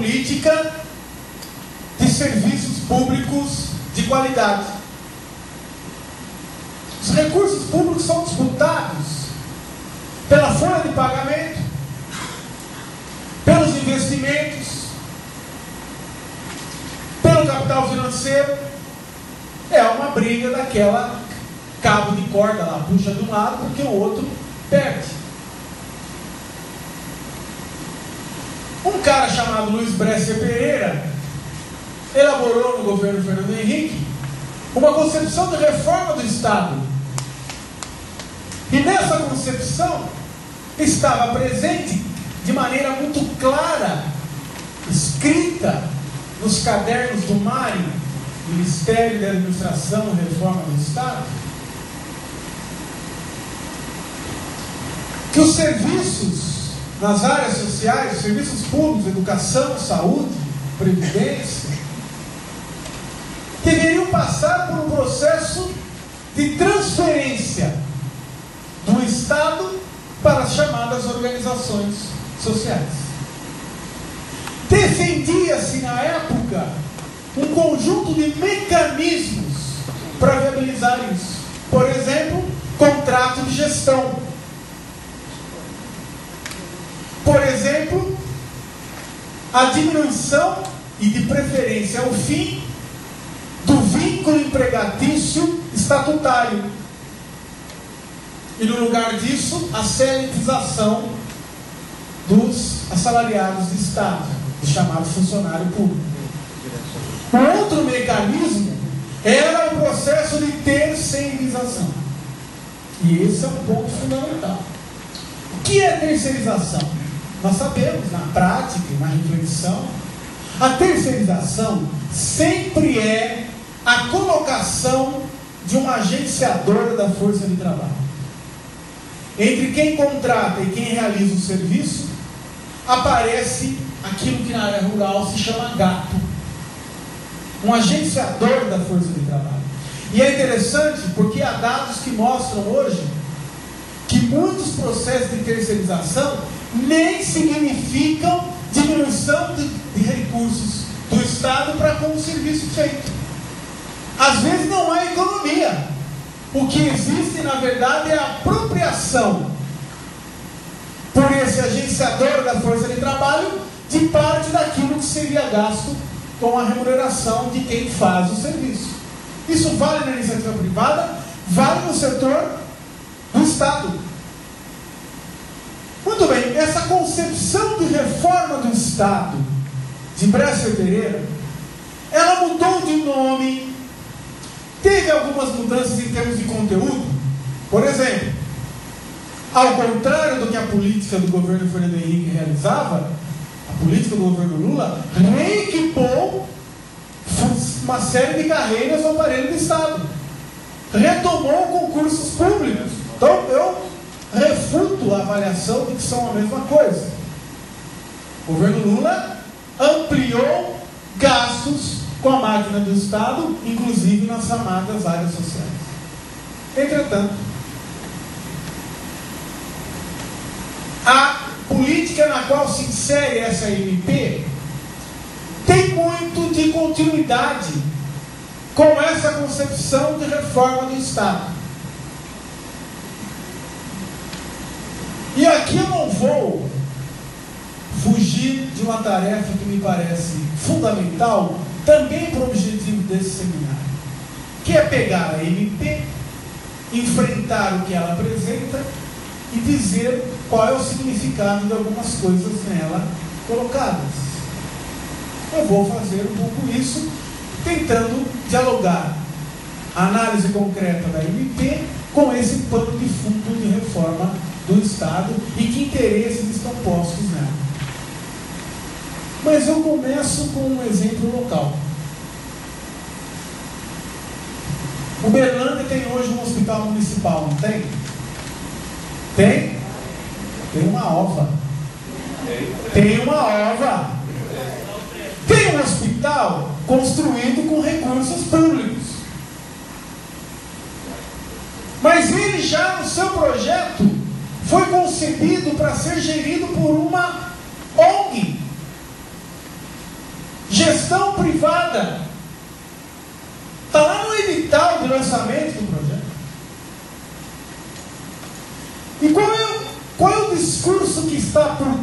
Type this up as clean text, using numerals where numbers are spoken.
política de serviços públicos de qualidade. Os recursos públicos são disputados pela folha de pagamento, pelos investimentos, pelo capital financeiro. É uma briga daquela cabo de corda lá, puxa de um lado porque o outro perde. Um cara chamado Luiz Bresser Pereira elaborou no governo Fernando Henrique uma concepção de reforma do Estado. E nessa concepção estava presente de maneira muito clara, escrita nos cadernos do MARI, Ministério da Administração e Reforma do Estado, que os serviços nas áreas sociais, serviços públicos, educação, saúde, previdência, deveriam passar por um processo de transferência do Estado para as chamadas organizações sociais. Defendia-se na época um conjunto de mecanismos para viabilizar isso. Por exemplo, contrato de gestão. Por exemplo, a diminuição e, de preferência, o fim do vínculo empregatício estatutário. E, no lugar disso, a seletização dos assalariados de Estado, do chamado funcionário público. Um outro mecanismo era o processo de terceirização. E esse é um ponto fundamental. O que é terceirização? Nós sabemos, na prática e na reflexão, a terceirização sempre é a colocação de um agenciador da força de trabalho. Entre quem contrata e quem realiza o serviço, aparece aquilo que na área rural se chama gato. Um agenciador da força de trabalho. E é interessante porque há dados que mostram hoje que muitos processos de terceirização nem significam diminuição de recursos do Estado para com o serviço feito. Às vezes não há economia. O que existe, na verdade, é a apropriação por esse agenciador da força de trabalho de parte daquilo que seria gasto com a remuneração de quem faz o serviço. Isso vale na iniciativa privada, vale no setor do Estado. Muito bem, essa concepção de reforma do Estado de Bresser Pereira, ela mudou de nome, teve algumas mudanças em termos de conteúdo. Por exemplo, ao contrário do que a política do governo Fernando Henrique realizava, a política do governo Lula reequipou uma série de carreiras no aparelho do Estado, retomou concursos públicos. Então eu refuto a avaliação de que são a mesma coisa. O governo Lula ampliou gastos com a máquina do Estado, inclusive nas chamadas áreas sociais. Entretanto, a política na qual se insere essa MP tem muito de continuidade com essa concepção de reforma do Estado. E aqui eu não vou fugir de uma tarefa que me parece fundamental também para o objetivo desse seminário, que é pegar a MP, enfrentar o que ela apresenta e dizer qual é o significado de algumas coisas nela colocadas. Eu vou fazer um pouco isso, tentando dialogar a análise concreta da MP com esse pano de fundo de reforma do Estado e que interesses estão postos nela. Mas eu começo com um exemplo local. Uberlândia tem hoje um hospital municipal, não tem? Tem? Tem uma ova. Tem uma ova. Tem um hospital construído com recursos públicos. Mas ele já, no seu projeto, foi concebido para ser gerido por uma ONG. do lançamento do projeto. E qual é o discurso que está por